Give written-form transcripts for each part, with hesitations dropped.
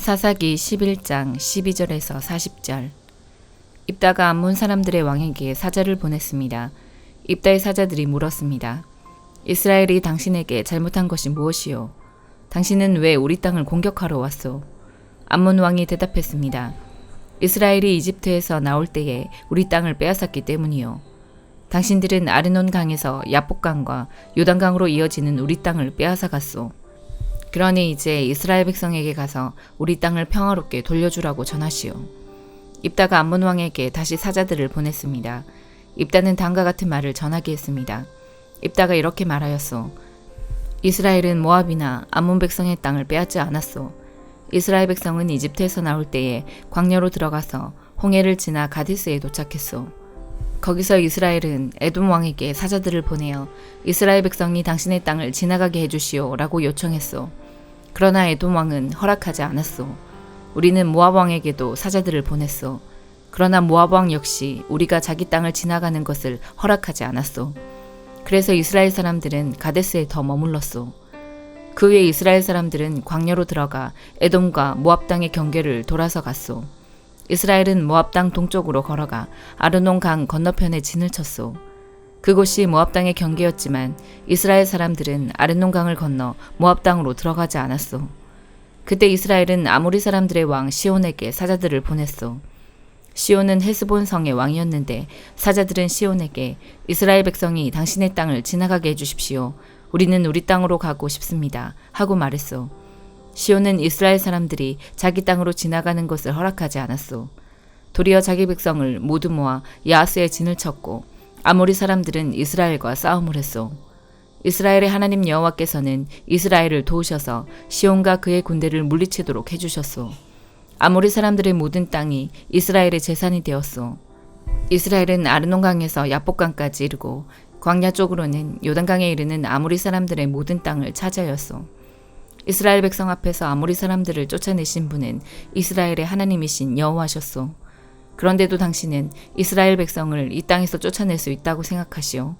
사사기 11장 12절에서 40절. 입다가 암몬 사람들의 왕에게 사자를 보냈습니다. 입다의 사자들이 물었습니다. 이스라엘이 당신에게 잘못한 것이 무엇이요? 당신은 왜 우리 땅을 공격하러 왔소? 암몬 왕이 대답했습니다. 이스라엘이 이집트에서 나올 때에 우리 땅을 빼앗았기 때문이요. 당신들은 아르논 강에서 야복강과 요단강으로 이어지는 우리 땅을 빼앗아 갔소. 그러니 이제 이스라엘 백성에게 가서 우리 땅을 평화롭게 돌려주라고 전하시오. 입다가 암몬 왕에게 다시 사자들을 보냈습니다. 입다는 다음과 같은 말을 전하게 했습니다. 입다가 이렇게 말하였소. 이스라엘은 모압이나 암몬 백성의 땅을 빼앗지 않았소. 이스라엘 백성은 이집트에서 나올 때에 광야로 들어가서 홍해를 지나 가데스에 도착했소. 거기서 이스라엘은 에돔 왕에게 사자들을 보내어 이스라엘 백성이 당신의 땅을 지나가게 해주시오 라고 요청했소. 그러나 에돔 왕은 허락하지 않았소. 우리는 모압 왕에게도 사자들을 보냈소. 그러나 모압 왕 역시 우리가 자기 땅을 지나가는 것을 허락하지 않았소. 그래서 이스라엘 사람들은 가데스에 더 머물렀소. 그 후에 이스라엘 사람들은 광야로 들어가 에돔과 모압 땅의 경계를 돌아서 갔소. 이스라엘은 모압 땅 동쪽으로 걸어가 아르논 강 건너편에 진을 쳤소. 그곳이 모압 땅의 경계였지만 이스라엘 사람들은 아르논 강을 건너 모압 땅으로 들어가지 않았소. 그때 이스라엘은 아모리 사람들의 왕 시온에게 사자들을 보냈소. 시온은 헤스본 성의 왕이었는데 사자들은 시온에게 이스라엘 백성이 당신의 땅을 지나가게 해주십시오. 우리는 우리 땅으로 가고 싶습니다. 하고 말했소. 시온은 이스라엘 사람들이 자기 땅으로 지나가는 것을 허락하지 않았소. 도리어 자기 백성을 모두 모아 야하스에 진을 쳤고 아모리 사람들은 이스라엘과 싸움을 했소. 이스라엘의 하나님 여호와께서는 이스라엘을 도우셔서 시온과 그의 군대를 물리치도록 해주셨소. 아모리 사람들의 모든 땅이 이스라엘의 재산이 되었소. 이스라엘은 아르논 강에서 야복강까지 이르고 광야 쪽으로는 요단강에 이르는 아모리 사람들의 모든 땅을 차지하였소. 이스라엘 백성 앞에서 아모리 사람들을 쫓아내신 분은 이스라엘의 하나님이신 여호와셨소. 그런데도 당신은 이스라엘 백성을 이 땅에서 쫓아낼 수 있다고 생각하시오.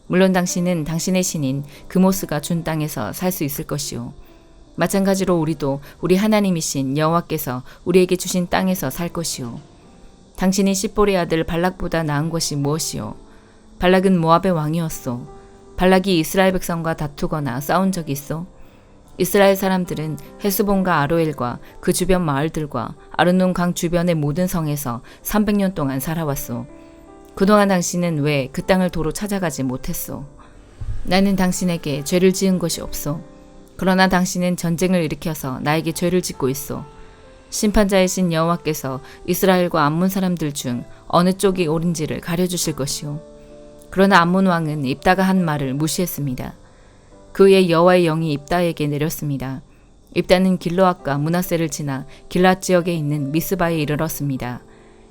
물론 당신은 당신의 신인 그모스가 준 땅에서 살 수 있을 것이오. 마찬가지로 우리도 우리 하나님이신 여호와께서 우리에게 주신 땅에서 살 것이오. 당신이 십볼의 아들 발락보다 나은 것이 무엇이오? 발락은 모압의 왕이었소. 발락이 이스라엘 백성과 다투거나 싸운 적이 있어? 이스라엘 사람들은 헤스본과 아로엘과 그 주변 마을들과 아르논 강 주변의 모든 성에서 300년 동안 살아왔소. 그동안 당신은 왜 그 땅을 도로 찾아가지 못했소? 나는 당신에게 죄를 지은 것이 없소. 그러나 당신은 전쟁을 일으켜서 나에게 죄를 짓고 있소. 심판자이신 여호와께서 이스라엘과 암몬 사람들 중 어느 쪽이 옳은지를 가려주실 것이오. 그러나 암몬 왕은 입다가 한 말을 무시했습니다. 그 후에 여호와의 영이 입다에게 내렸습니다. 입다는 길르앗과 므낫세를 지나 길르앗 지역에 있는 미스바에 이르렀습니다.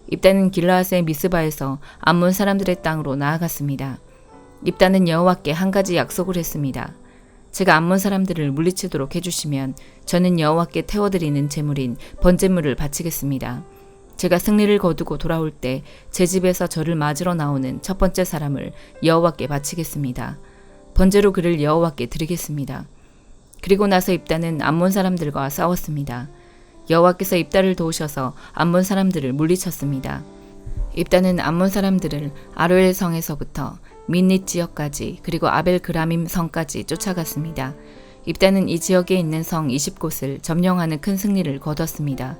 입다는 길르앗의 미스바에서 암몬 사람들의 땅으로 나아갔습니다. 입다는 여호와께 한 가지 약속을 했습니다. 제가 암몬 사람들을 물리치도록 해주시면 저는 여호와께 태워드리는 제물인 번제물을 바치겠습니다. 제가 승리를 거두고 돌아올 때 제 집에서 저를 맞으러 나오는 첫 번째 사람을 여호와께 바치겠습니다. 번제로 그를 여호와께 드리겠습니다. 그리고 나서 입다는 암몬 사람들과 싸웠습니다. 여호와께서 입다를 도우셔서 암몬 사람들을 물리쳤습니다. 입다는 암몬 사람들을 아로엘 성에서부터 민닛 지역까지 그리고 아벨 그라밈 성까지 쫓아갔습니다. 입다는 이 지역에 있는 성 20곳을 점령하는 큰 승리를 거뒀습니다.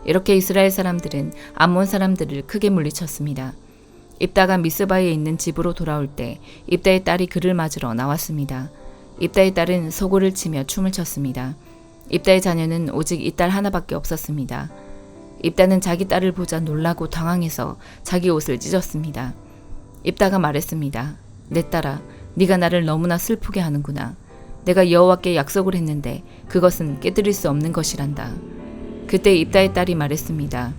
이렇게 이스라엘 사람들은 암몬 사람들을 크게 물리쳤습니다. 입다가 미스바에 있는 집으로 돌아올 때 입다의 딸이 그를 맞으러 나왔습니다. 입다의 딸은 소고를 치며 춤을 췄습니다. 입다의 자녀는 오직 이 딸 하나밖에 없었습니다. 입다는 자기 딸을 보자 놀라고 당황해서 자기 옷을 찢었습니다. 입다가 말했습니다. 내 딸아, 네가 나를 너무나 슬프게 하는구나. 내가 여호와께 약속을 했는데 그것은 깨뜨릴 수 없는 것이란다. 그때 입다의 딸이 말했습니다.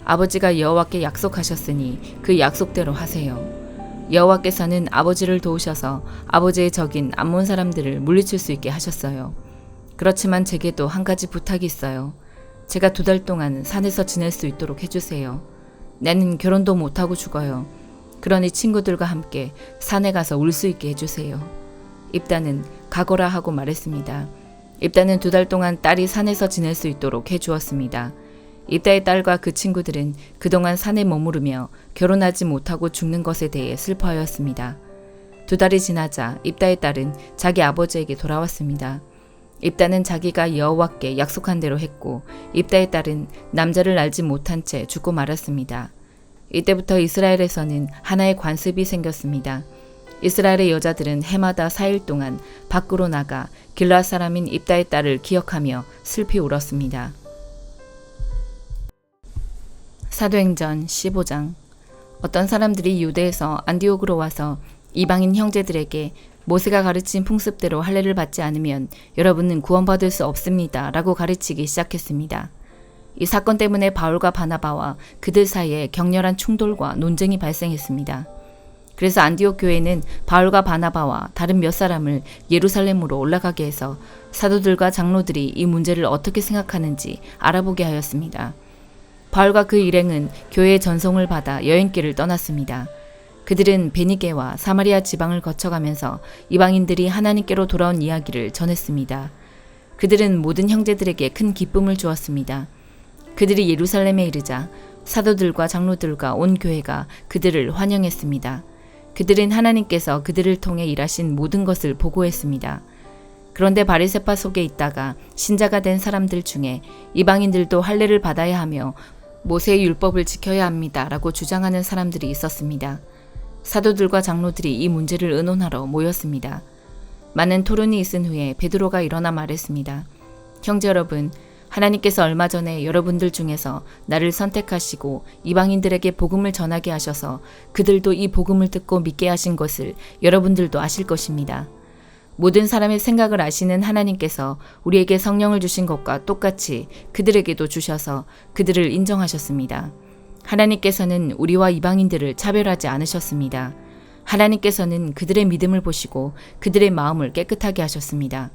아버지가 여호와께 약속하셨으니 그 약속대로 하세요. 여호와께서는 아버지를 도우셔서 아버지의 적인 암몬 사람들을 물리칠 수 있게 하셨어요. 그렇지만 제게도 한 가지 부탁이 있어요. 제가 2달 동안 산에서 지낼 수 있도록 해주세요. 나는 결혼도 못하고 죽어요. 그러니 친구들과 함께 산에 가서 울 수 있게 해주세요. 입다는 가거라 하고 말했습니다. 입다는 2달 동안 딸이 산에서 지낼 수 있도록 해주었습니다. 입다의 딸과 그 친구들은 그동안 산에 머무르며 결혼하지 못하고 죽는 것에 대해 슬퍼하였습니다. 2달이 지나자 입다의 딸은 자기 아버지에게 돌아왔습니다. 입다는 자기가 여호와께 약속한 대로 했고 입다의 딸은 남자를 알지 못한 채 죽고 말았습니다. 이때부터 이스라엘에서는 하나의 관습이 생겼습니다. 이스라엘의 여자들은 해마다 4일 동안 밖으로 나가 길르앗 사람인 입다의 딸을 기억하며 슬피 울었습니다. 사도행전 15장. 어떤 사람들이 유대에서 안디옥으로 와서 이방인 형제들에게 모세가 가르친 풍습대로 할례를 받지 않으면 여러분은 구원받을 수 없습니다 라고 가르치기 시작했습니다. 이 사건 때문에 바울과 바나바와 그들 사이에 격렬한 충돌과 논쟁이 발생했습니다. 그래서 안디옥 교회는 바울과 바나바와 다른 몇 사람을 예루살렘으로 올라가게 해서 사도들과 장로들이 이 문제를 어떻게 생각하는지 알아보게 하였습니다. 바울과 그 일행은 교회의 전송을 받아 여행길을 떠났습니다. 그들은 베니게와 사마리아 지방을 거쳐가면서 이방인들이 하나님께로 돌아온 이야기를 전했습니다. 그들은 모든 형제들에게 큰 기쁨을 주었습니다. 그들이 예루살렘에 이르자 사도들과 장로들과 온 교회가 그들을 환영했습니다. 그들은 하나님께서 그들을 통해 일하신 모든 것을 보고했습니다. 그런데 바리새파 속에 있다가 신자가 된 사람들 중에 이방인들도 할례를 받아야 하며 모세의 율법을 지켜야 합니다 라고 주장하는 사람들이 있었습니다. 사도들과 장로들이 이 문제를 의논하러 모였습니다. 많은 토론이 있은 후에 베드로가 일어나 말했습니다. 형제 여러분, 하나님께서 얼마 전에 여러분들 중에서 나를 선택하시고 이방인들에게 복음을 전하게 하셔서 그들도 이 복음을 듣고 믿게 하신 것을 여러분들도 아실 것입니다. 모든 사람의 생각을 아시는 하나님께서 우리에게 성령을 주신 것과 똑같이 그들에게도 주셔서 그들을 인정하셨습니다. 하나님께서는 우리와 이방인들을 차별하지 않으셨습니다. 하나님께서는 그들의 믿음을 보시고 그들의 마음을 깨끗하게 하셨습니다.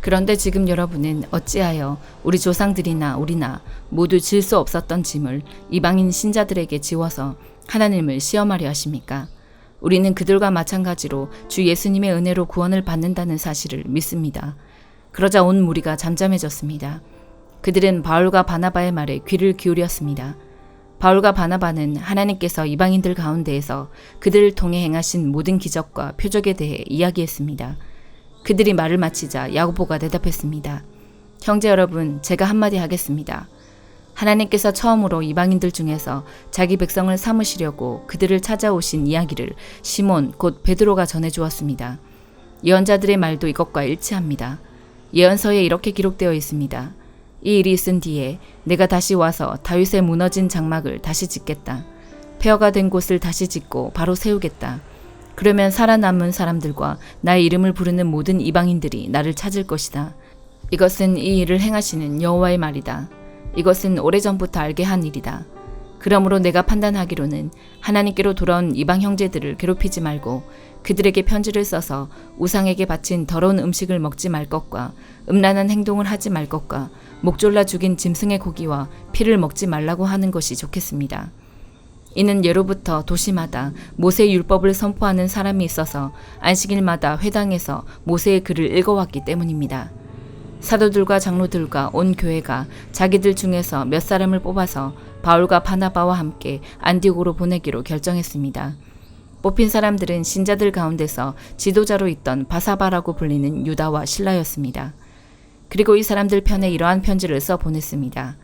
그런데 지금 여러분은 어찌하여 우리 조상들이나 우리나 모두 질 수 없었던 짐을 이방인 신자들에게 지워서 하나님을 시험하려 하십니까? 우리는 그들과 마찬가지로 주 예수님의 은혜로 구원을 받는다는 사실을 믿습니다. 그러자 온 무리가 잠잠해졌습니다. 그들은 바울과 바나바의 말에 귀를 기울였습니다. 바울과 바나바는 하나님께서 이방인들 가운데에서 그들을 통해 행하신 모든 기적과 표적에 대해 이야기했습니다. 그들이 말을 마치자 야고보가 대답했습니다. 형제 여러분, 제가 한마디 하겠습니다. 하나님께서 처음으로 이방인들 중에서 자기 백성을 삼으시려고 그들을 찾아오신 이야기를 시몬 곧 베드로가 전해주었습니다. 예언자들의 말도 이것과 일치합니다. 예언서에 이렇게 기록되어 있습니다. 이 일이 있은 뒤에 내가 다시 와서 다윗의 무너진 장막을 다시 짓겠다. 폐허가 된 곳을 다시 짓고 바로 세우겠다. 그러면 살아남은 사람들과 나의 이름을 부르는 모든 이방인들이 나를 찾을 것이다. 이것은 이 일을 행하시는 여호와의 말이다. 이것은 오래전부터 알게 한 일이다. 그러므로 내가 판단하기로는 하나님께로 돌아온 이방 형제들을 괴롭히지 말고 그들에게 편지를 써서 우상에게 바친 더러운 음식을 먹지 말 것과 음란한 행동을 하지 말 것과 목졸라 죽인 짐승의 고기와 피를 먹지 말라고 하는 것이 좋겠습니다. 이는 예로부터 도시마다 모세의 율법을 선포하는 사람이 있어서 안식일마다 회당에서 모세의 글을 읽어왔기 때문입니다. 사도들과 장로들과 온 교회가 자기들 중에서 몇 사람을 뽑아서 바울과 바나바와 함께 안디옥으로 보내기로 결정했습니다. 뽑힌 사람들은 신자들 가운데서 지도자로 있던 바사바라고 불리는 유다와 실라였습니다. 그리고 이 사람들 편에 이러한 편지를 써 보냈습니다.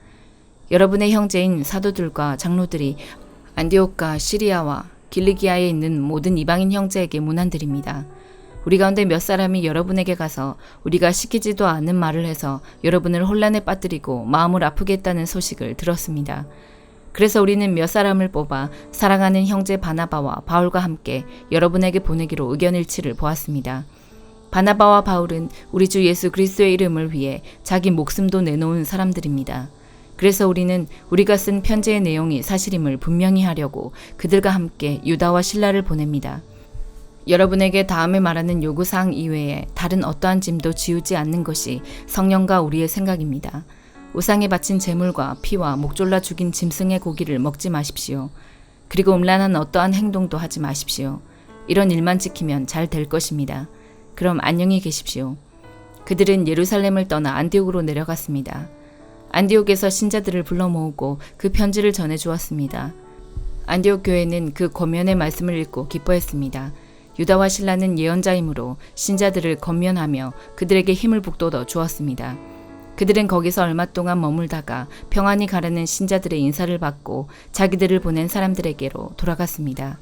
여러분의 형제인 사도들과 장로들이 안디옥과 시리아와 길리기아에 있는 모든 이방인 형제에게 문안드립니다. 우리 가운데 몇 사람이 여러분에게 가서 우리가 시키지도 않은 말을 해서 여러분을 혼란에 빠뜨리고 마음을 아프게 했다는 소식을 들었습니다. 그래서 우리는 몇 사람을 뽑아 사랑하는 형제 바나바와 바울과 함께 여러분에게 보내기로 의견일치를 보았습니다. 바나바와 바울은 우리 주 예수 그리스도의 이름을 위해 자기 목숨도 내놓은 사람들입니다. 그래서 우리는 우리가 쓴 편지의 내용이 사실임을 분명히 하려고 그들과 함께 유다와 실라를 보냅니다. 여러분에게 다음에 말하는 요구사항 이외에 다른 어떠한 짐도 지우지 않는 것이 성령과 우리의 생각입니다. 우상에 바친 제물과 피와 목졸라 죽인 짐승의 고기를 먹지 마십시오. 그리고 음란한 어떠한 행동도 하지 마십시오. 이런 일만 지키면 잘 될 것입니다. 그럼 안녕히 계십시오. 그들은 예루살렘을 떠나 안디옥으로 내려갔습니다. 안디옥에서 신자들을 불러 모으고 그 편지를 전해 주었습니다. 안디옥 교회는 그 권면의 말씀을 읽고 기뻐했습니다. 유다와 실라는 예언자이므로 신자들을 권면하며 그들에게 힘을 북돋워 주었습니다. 그들은 거기서 얼마 동안 머물다가 평안히 가라는 신자들의 인사를 받고 자기들을 보낸 사람들에게로 돌아갔습니다.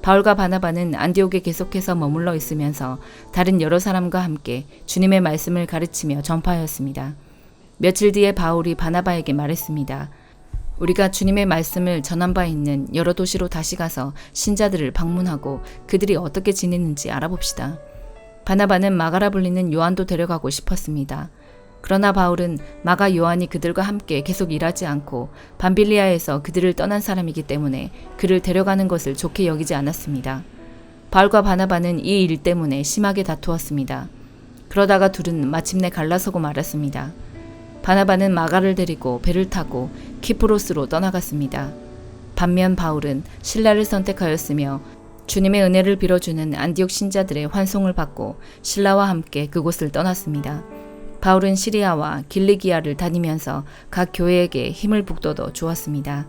바울과 바나바는 안디옥에 계속해서 머물러 있으면서 다른 여러 사람과 함께 주님의 말씀을 가르치며 전파하였습니다. 며칠 뒤에 바울이 바나바에게 말했습니다. 우리가 주님의 말씀을 전한 바 있는 여러 도시로 다시 가서 신자들을 방문하고 그들이 어떻게 지내는지 알아봅시다. 바나바는 마가라 불리는 요한도 데려가고 싶었습니다. 그러나 바울은 마가 요한이 그들과 함께 계속 일하지 않고 밤빌리아에서 그들을 떠난 사람이기 때문에 그를 데려가는 것을 좋게 여기지 않았습니다. 바울과 바나바는 이 일 때문에 심하게 다투었습니다. 그러다가 둘은 마침내 갈라서고 말았습니다. 바나바는 마가를 데리고 배를 타고 키프로스로 떠나갔습니다. 반면 바울은 신라를 선택하였으며 주님의 은혜를 빌어주는 안디옥 신자들의 환송을 받고 신라와 함께 그곳을 떠났습니다. 바울은 시리아와 길리기아를 다니면서 각 교회에게 힘을 북돋워 주었습니다.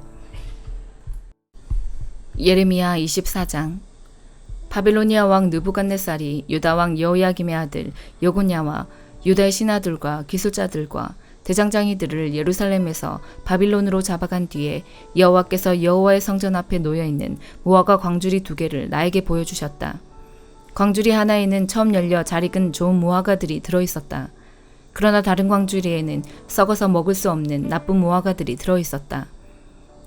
예레미야 24장. 바빌로니아 왕 느부갓네살이 유다 왕 여호야김의 아들 여고냐와 유다의 신하들과 기술자들과 대장장이들을 예루살렘에서 바빌론으로 잡아간 뒤에 여호와께서 여호와의 성전 앞에 놓여있는 무화과 광주리 2개를 나에게 보여주셨다. 광주리 하나에는 처음 열려 잘 익은 좋은 무화과들이 들어있었다. 그러나 다른 광주리에는 썩어서 먹을 수 없는 나쁜 무화과들이 들어있었다.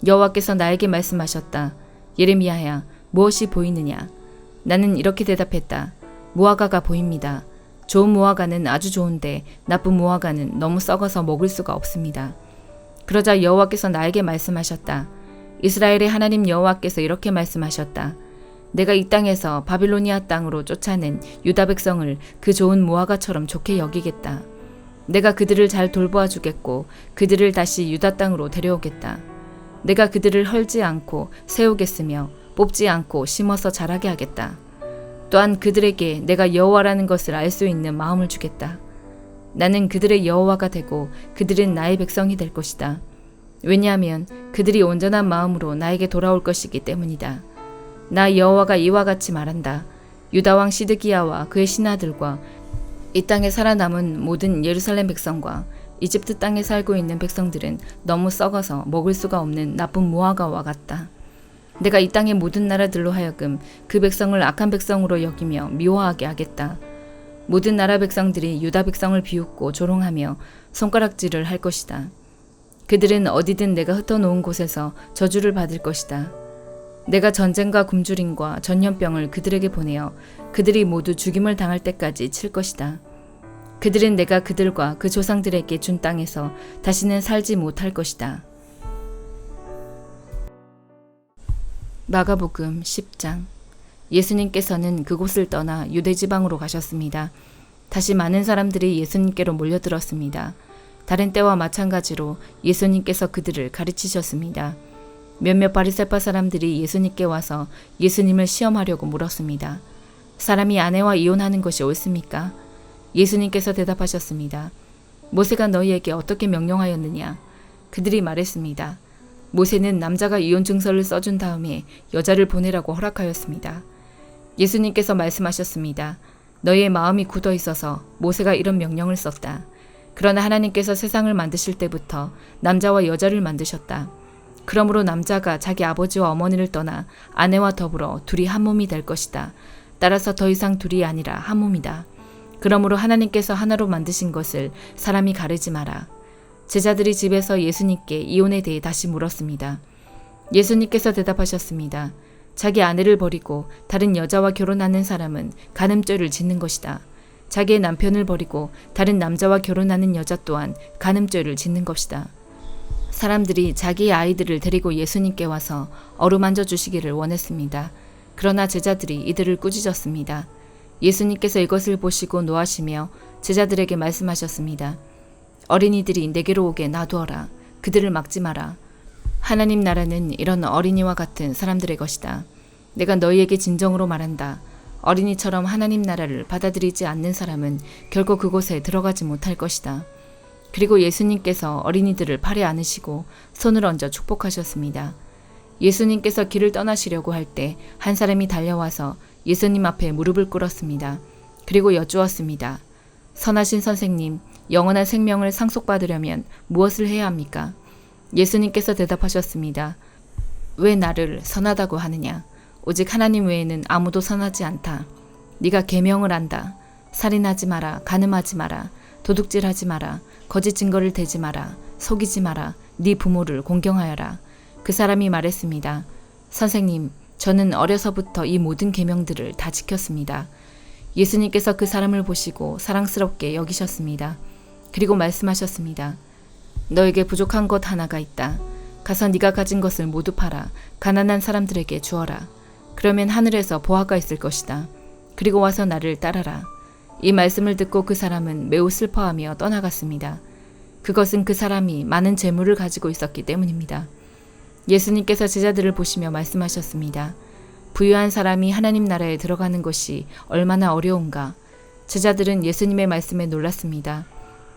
여호와께서 나에게 말씀하셨다. 예레미야야, 무엇이 보이느냐? 나는 이렇게 대답했다. 무화과가 보입니다. 좋은 무화과는 아주 좋은데 나쁜 무화과는 너무 썩어서 먹을 수가 없습니다. 그러자 여호와께서 나에게 말씀하셨다. 이스라엘의 하나님 여호와께서 이렇게 말씀하셨다. 내가 이 땅에서 바빌로니아 땅으로 쫓아낸 유다 백성을 그 좋은 무화과처럼 좋게 여기겠다. 내가 그들을 잘 돌보아 주겠고 그들을 다시 유다 땅으로 데려오겠다. 내가 그들을 헐지 않고 세우겠으며 뽑지 않고 심어서 자라게 하겠다. 또한 그들에게 내가 여호와라는 것을 알 수 있는 마음을 주겠다. 나는 그들의 여호와가 되고 그들은 나의 백성이 될 것이다. 왜냐하면 그들이 온전한 마음으로 나에게 돌아올 것이기 때문이다. 나 여호와가 이와 같이 말한다. 유다 왕 시드기야와 그의 신하들과 이 땅에 살아남은 모든 예루살렘 백성과 이집트 땅에 살고 있는 백성들은 너무 썩어서 먹을 수가 없는 나쁜 무화과와 같다. 내가 이 땅의 모든 나라들로 하여금 그 백성을 악한 백성으로 여기며 미워하게 하겠다. 모든 나라 백성들이 유다 백성을 비웃고 조롱하며 손가락질을 할 것이다. 그들은 어디든 내가 흩어놓은 곳에서 저주를 받을 것이다. 내가 전쟁과 굶주림과 전염병을 그들에게 보내어 그들이 모두 죽임을 당할 때까지 칠 것이다. 그들은 내가 그들과 그 조상들에게 준 땅에서 다시는 살지 못할 것이다. 마가복음 10장. 예수님께서는 그곳을 떠나 유대지방으로 가셨습니다. 다시 많은 사람들이 예수님께로 몰려들었습니다. 다른 때와 마찬가지로 예수님께서 그들을 가르치셨습니다. 몇몇 바리새파 사람들이 예수님께 와서 예수님을 시험하려고 물었습니다. 사람이 아내와 이혼하는 것이 옳습니까? 예수님께서 대답하셨습니다. 모세가 너희에게 어떻게 명령하였느냐? 그들이 말했습니다. 모세는 남자가 이혼 증서를 써준 다음에 여자를 보내라고 허락하였습니다. 예수님께서 말씀하셨습니다. 너희의 마음이 굳어 있어서 모세가 이런 명령을 썼다. 그러나 하나님께서 세상을 만드실 때부터 남자와 여자를 만드셨다. 그러므로 남자가 자기 아버지와 어머니를 떠나 아내와 더불어 둘이 한 몸이 될 것이다. 따라서 더 이상 둘이 아니라 한 몸이다. 그러므로 하나님께서 하나로 만드신 것을 사람이 가르지 마라. 제자들이 집에서 예수님께 이혼에 대해 다시 물었습니다. 예수님께서 대답하셨습니다. 자기 아내를 버리고 다른 여자와 결혼하는 사람은 간음죄를 짓는 것이다. 자기의 남편을 버리고 다른 남자와 결혼하는 여자 또한 간음죄를 짓는 것이다. 사람들이 자기의 아이들을 데리고 예수님께 와서 어루만져 주시기를 원했습니다. 그러나 제자들이 이들을 꾸짖었습니다. 예수님께서 이것을 보시고 노하시며 제자들에게 말씀하셨습니다. 어린이들이 내게로 오게 놔두어라. 그들을 막지 마라. 하나님 나라는 이런 어린이와 같은 사람들의 것이다. 내가 너희에게 진정으로 말한다. 어린이처럼 하나님 나라를 받아들이지 않는 사람은 결코 그곳에 들어가지 못할 것이다. 그리고 예수님께서 어린이들을 팔에 안으시고 손을 얹어 축복하셨습니다. 예수님께서 길을 떠나시려고 할 때 한 사람이 달려와서 예수님 앞에 무릎을 꿇었습니다. 그리고 여쭈었습니다. 선하신 선생님, 영원한 생명을 상속받으려면 무엇을 해야 합니까? 예수님께서 대답하셨습니다. 왜 나를 선하다고 하느냐? 오직 하나님 외에는 아무도 선하지 않다. 네가 계명을 안다. 살인하지 마라. 간음하지 마라. 도둑질하지 마라. 거짓 증거를 대지 마라. 속이지 마라. 네 부모를 공경하여라. 그 사람이 말했습니다. 선생님, 저는 어려서부터 이 모든 계명들을 다 지켰습니다. 예수님께서 그 사람을 보시고 사랑스럽게 여기셨습니다. 그리고 말씀하셨습니다. 너에게 부족한 것 하나가 있다. 가서 네가 가진 것을 모두 팔아 가난한 사람들에게 주어라. 그러면 하늘에서 보화가 있을 것이다. 그리고 와서 나를 따라라. 이 말씀을 듣고 그 사람은 매우 슬퍼하며 떠나갔습니다. 그것은 그 사람이 많은 재물을 가지고 있었기 때문입니다. 예수님께서 제자들을 보시며 말씀하셨습니다. 부유한 사람이 하나님 나라에 들어가는 것이 얼마나 어려운가. 제자들은 예수님의 말씀에 놀랐습니다.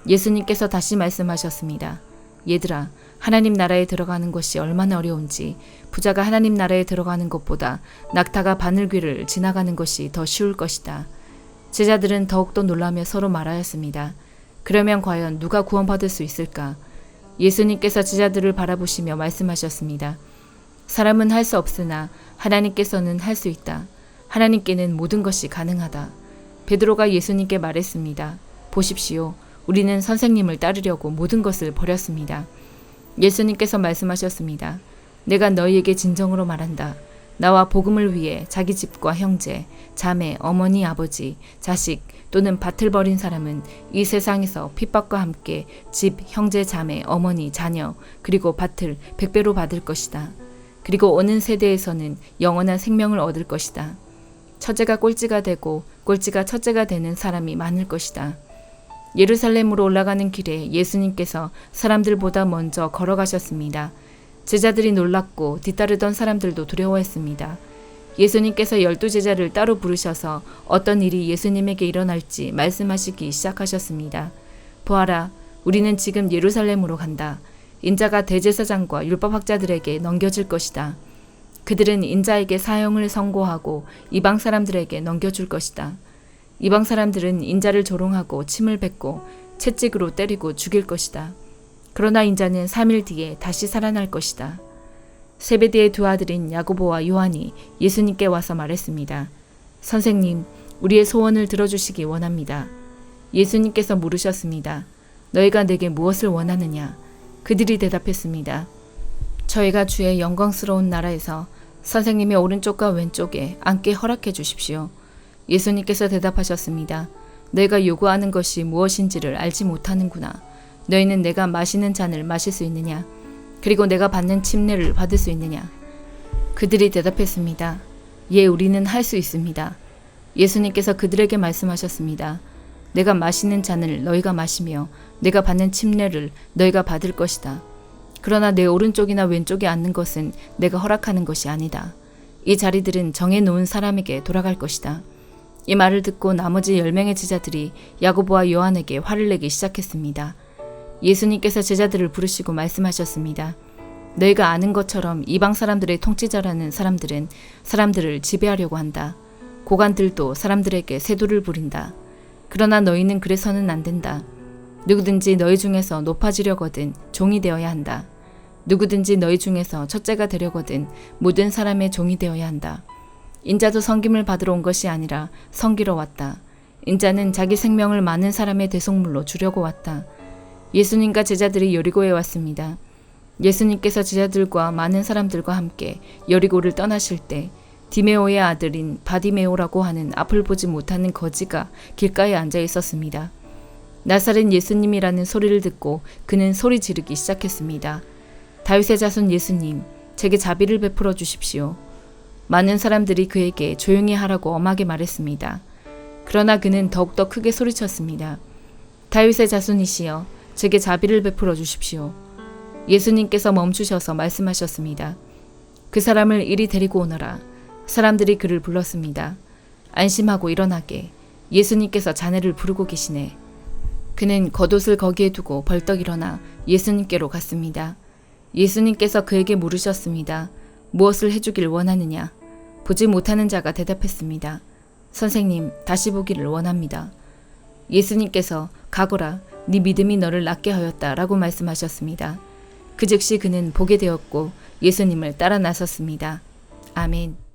예수님께서 다시 말씀하셨습니다. 얘들아, 하나님 나라에 들어가는 것이 얼마나 어려운지 부자가 하나님 나라에 들어가는 것보다 낙타가 바늘귀를 지나가는 것이 더 쉬울 것이다. 제자들은 더욱더 놀라며 서로 말하였습니다. 그러면 과연 누가 구원받을 수 있을까? 예수님께서 제자들을 바라보시며 말씀하셨습니다. 사람은 할 수 없으나 하나님께서는 할 수 있다. 하나님께는 모든 것이 가능하다. 베드로가 예수님께 말했습니다. 보십시오. 우리는 선생님을 따르려고 모든 것을 버렸습니다. 예수님께서 말씀하셨습니다. 내가 너희에게 진정으로 말한다. 나와 복음을 위해 자기 집과 형제, 자매, 어머니, 아버지, 자식 또는 밭을 버린 사람은 이 세상에서 핍박과 함께 집, 형제, 자매, 어머니, 자녀 그리고 밭을 100배로 받을 것이다. 그리고 오는 세대에서는 영원한 생명을 얻을 것이다. 처제가 꼴찌가 되고 꼴찌가 첫째가 되는 사람이 많을 것이다. 예루살렘으로 올라가는 길에 예수님께서 사람들보다 먼저 걸어가셨습니다. 제자들이 놀랐고 뒤따르던 사람들도 두려워했습니다. 예수님께서 12제자를 따로 부르셔서 어떤 일이 예수님에게 일어날지 말씀하시기 시작하셨습니다. 보아라, 우리는 지금 예루살렘으로 간다. 인자가 대제사장과 율법학자들에게 넘겨질 것이다. 그들은 인자에게 사형을 선고하고 이방 사람들에게 넘겨줄 것이다. 이방 사람들은 인자를 조롱하고 침을 뱉고 채찍으로 때리고 죽일 것이다. 그러나 인자는 3일 뒤에 다시 살아날 것이다. 세베대의 두 아들인 야고보와 요한이 예수님께 와서 말했습니다. 선생님, 우리의 소원을 들어주시기 원합니다. 예수님께서 물으셨습니다. 너희가 내게 무엇을 원하느냐? 그들이 대답했습니다. 저희가 주의 영광스러운 나라에서 선생님의 오른쪽과 왼쪽에 앉게 허락해 주십시오. 예수님께서 대답하셨습니다. 너희가 요구하는 것이 무엇인지를 알지 못하는구나. 너희는 내가 마시는 잔을 마실 수 있느냐? 그리고 내가 받는 침례를 받을 수 있느냐? 그들이 대답했습니다. 예, 우리는 할 수 있습니다. 예수님께서 그들에게 말씀하셨습니다. 내가 마시는 잔을 너희가 마시며 내가 받는 침례를 너희가 받을 것이다. 그러나 내 오른쪽이나 왼쪽에 앉는 것은 내가 허락하는 것이 아니다. 이 자리들은 정해놓은 사람에게 돌아갈 것이다. 이 말을 듣고 나머지 10명의 제자들이 야고보와 요한에게 화를 내기 시작했습니다. 예수님께서 제자들을 부르시고 말씀하셨습니다. 너희가 아는 것처럼 이방 사람들의 통치자라는 사람들은 사람들을 지배하려고 한다. 고관들도 사람들에게 세도를 부린다. 그러나 너희는 그래서는 안 된다. 누구든지 너희 중에서 높아지려거든 종이 되어야 한다. 누구든지 너희 중에서 첫째가 되려거든 모든 사람의 종이 되어야 한다. 인자도 섬김을 받으러 온 것이 아니라 섬기러 왔다. 인자는 자기 생명을 많은 사람의 대속물로 주려고 왔다. 예수님과 제자들이 여리고에 왔습니다. 예수님께서 제자들과 많은 사람들과 함께 여리고를 떠나실 때 디메오의 아들인 바디메오라고 하는 앞을 보지 못하는 거지가 길가에 앉아 있었습니다. 나사렛 예수님이라는 소리를 듣고 그는 소리 지르기 시작했습니다. 다윗의 자손 예수님, 제게 자비를 베풀어 주십시오. 많은 사람들이 그에게 조용히 하라고 엄하게 말했습니다. 그러나 그는 더욱더 크게 소리쳤습니다. 다윗의 자손이시여, 제게 자비를 베풀어 주십시오. 예수님께서 멈추셔서 말씀하셨습니다. 그 사람을 이리 데리고 오너라. 사람들이 그를 불렀습니다. 안심하고 일어나게. 예수님께서 자네를 부르고 계시네. 그는 겉옷을 거기에 두고 벌떡 일어나 예수님께로 갔습니다. 예수님께서 그에게 물으셨습니다. 무엇을 해주길 원하느냐? 보지 못하는 자가 대답했습니다. 선생님, 다시 보기를 원합니다. 예수님께서 가거라, 네 믿음이 너를 낫게 하였다 라고 말씀하셨습니다. 그 즉시 그는 보게 되었고 예수님을 따라 나섰습니다. 아멘.